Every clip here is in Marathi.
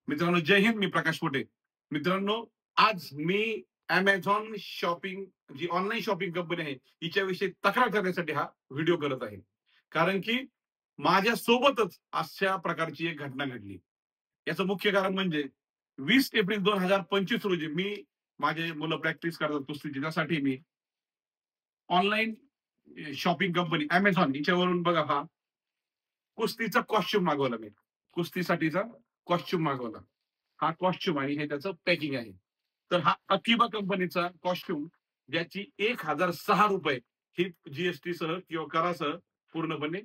मित्रांनो, जय हिंद. मी प्रकाश पोटे. मित्रांनो, आज मी Amazon शॉपिंग, जी ऑनलाईन शॉपिंग कंपनी आहे, हिच्याविषयी तक्रार करण्यासाठी हा व्हिडिओ करत आहे. कारण की माझ्या सोबतच अशा प्रकारची एक घटना घडली. याचं मुख्य कारण म्हणजे 20 एप्रिल 2025 रोजी माझे मुलं प्रॅक्टिस करतात कुस्तीची, त्यासाठी मी ऑनलाईन शॉपिंग कंपनी Amazon हिच्यावरून बघा कुस्तीचा कॉस्ट्यूम मागवला मी. कुस्तीसाठीचा कॉस्ट्यूम मागवला. हा कॉस्ट्यूम आणि हे त्याचं पॅकिंग आहे. तर हा अकिबा कंपनीचा कॉस्ट्यूम, ज्याची ₹1006 ही जी सह किंवा करासह पूर्णपणे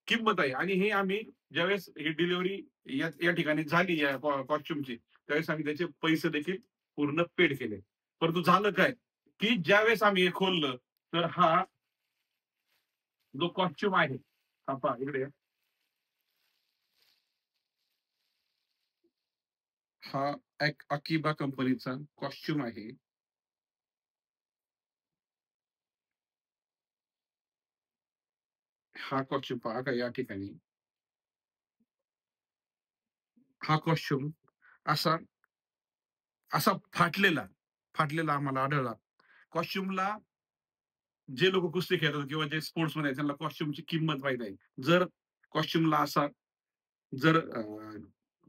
किंमत आहे. आणि हे आम्ही ज्यावेळेस ही डिलिव्हरी या या ठिकाणी झाली या कॉस्ट्यूमची, त्यावेळेस आम्ही त्याचे पैसे देखील पूर्ण पेड केले. परंतु झालं काय, की ज्यावेळेस आम्ही हे खोललं, तर हा जो कॉस्ट्यूम आहे, हा पहा इकडे या. हा एक अकिबा कंपनीचा कॉस्ट्यूम आहे. हा कॉस्ट्यूम पहा का या ठिकाणी. हा कॉस्ट्यूम असा असा फाटलेला आम्हाला आढळला. कॉस्ट्यूमला जे लोक कुस्ती खेळतात किंवा जे स्पोर्ट्समन आहेत, त्यांना कॉस्ट्यूमची किंमत माहीत आहे. जर कॉस्ट्यूमला असा जर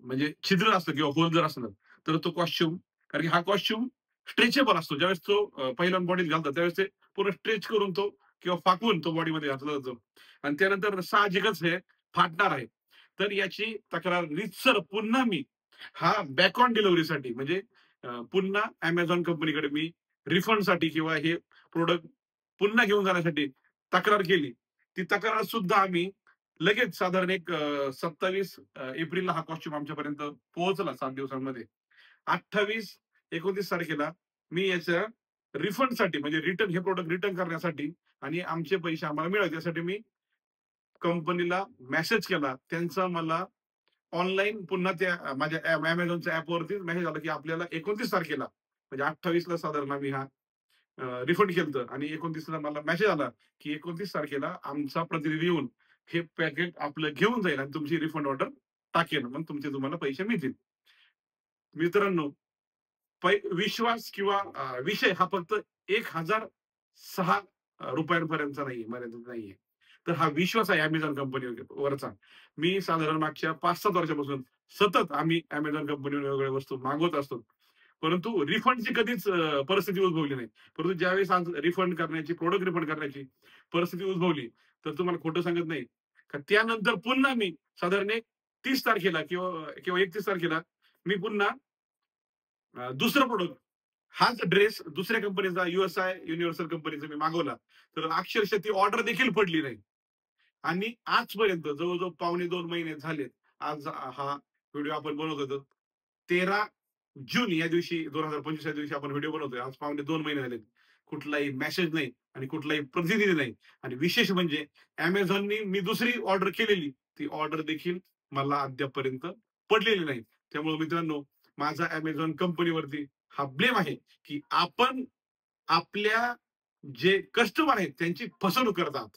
म्हणजे छिद्र असलं किंवा होल जर असलं, तर तो कॉस्ट्यूम, कारण की हा कॉस्ट्यूम स्ट्रेचेबल असतो. ज्यावेळेस तो पहिल्यांदा बॉडीत घालतात, त्यावेळेस ते पूर्ण स्ट्रेच करून तो किंवा फाकून तो बॉडीमध्ये घातला जातो आणि त्यानंतर साहजिकच हे फाटणार आहे. तर याची तक्रार रीतसर पुन्हा मी हा बॅक ऑन डिलिव्हरीसाठी, म्हणजे पुन्हा Amazon कंपनीकडे मी रिफंडसाठी किंवा हे प्रॉडक्ट पुन्हा घेऊन जाण्यासाठी तक्रार केली. ती तक्रार सुद्धा आम्ही लगेच साधारण एक 27 एप्रिलला हा कॉस्ट्यूम आमच्यापर्यंत पोहोचला 7 दिवसांमध्ये. 28-29 तारखेला मी याच्या रिफंडसाठी, म्हणजे रिटर्न, हे प्रॉडक्ट रिटर्न करण्यासाठी आणि आमचे पैसे आम्हाला मिळावे यासाठी मी कंपनीला मेसेज केला. त्यांचा मला ऑनलाईन पुन्हा त्या माझ्या Amazonच्या ॲपवरती मेसेज आला, की आपल्याला 29 तारखेला, म्हणजे 28ला साधारण आम्ही हा रिफंड केलं आणि 29ला मला मेसेज आला, की 29 तारखेला आमचा प्रतिनिधी येऊन हे पॅकेट आपलं घेऊन जाईल आणि तुमची रिफंड ऑर्डर टाकेल. मग तुमचे तुम्हाला पैसे मिळतील. मित्रांनो, विश्वास किंवा विषय हा फक्त ₹1006 नाहीये, मर्यादित नाहीये. तर हा विश्वास आहे Amazon कंपनीवरचा. मी साधारण मागच्या 5-7 वर्षापासून सतत आम्ही Amazon कंपनीवर वेगवेगळ्या वस्तू मागवत असतो. परंतु रिफंडची कधीच परिस्थिती उद्भवली नाही. परंतु ज्यावेळेस आज रिफंड करण्याची, प्रॉडक्ट रिफंड करण्याची परिस्थिती उद्भवली, तर तुम्हाला खोटं सांगत नाही, का त्यानंतर पुन्हा मी साधारण एक 30 तारखेला किंवा किंवा 31 तारखेला मी पुन्हा दुसरं प्रॉडक्ट, हाच ड्रेस दुसऱ्या कंपनीचा, युनिव्हर्सल कंपनीचा मी मागवला. तर अक्षरशः ती ऑर्डर देखील पडली नाही. आणि आजपर्यंत जवळ-जवळ पावणे 2 महिने झालेत. आज हा व्हिडिओ आपण बनवत होतो. 13 जून या दिवशी, 2025 या दिवशी आपण व्हिडिओ बनवतोय. आज पावणे 2 महिने झालेत. कुठलाही मेसेज नाही आणि कुठलाही प्रतिनिधी नाही. आणि विशेष म्हणजे Amazonनी मी दुसरी ऑर्डर केलेली, ती ऑर्डर देखील मला अद्यापपर्यंत पडलेली नाही. त्यामुळे मित्रांनो, माझा Amazon कंपनीवरती हा ब्लेम आहे, की आपण आपल्या जे कस्टमर आहेत त्यांची फसवणूक करत आहात.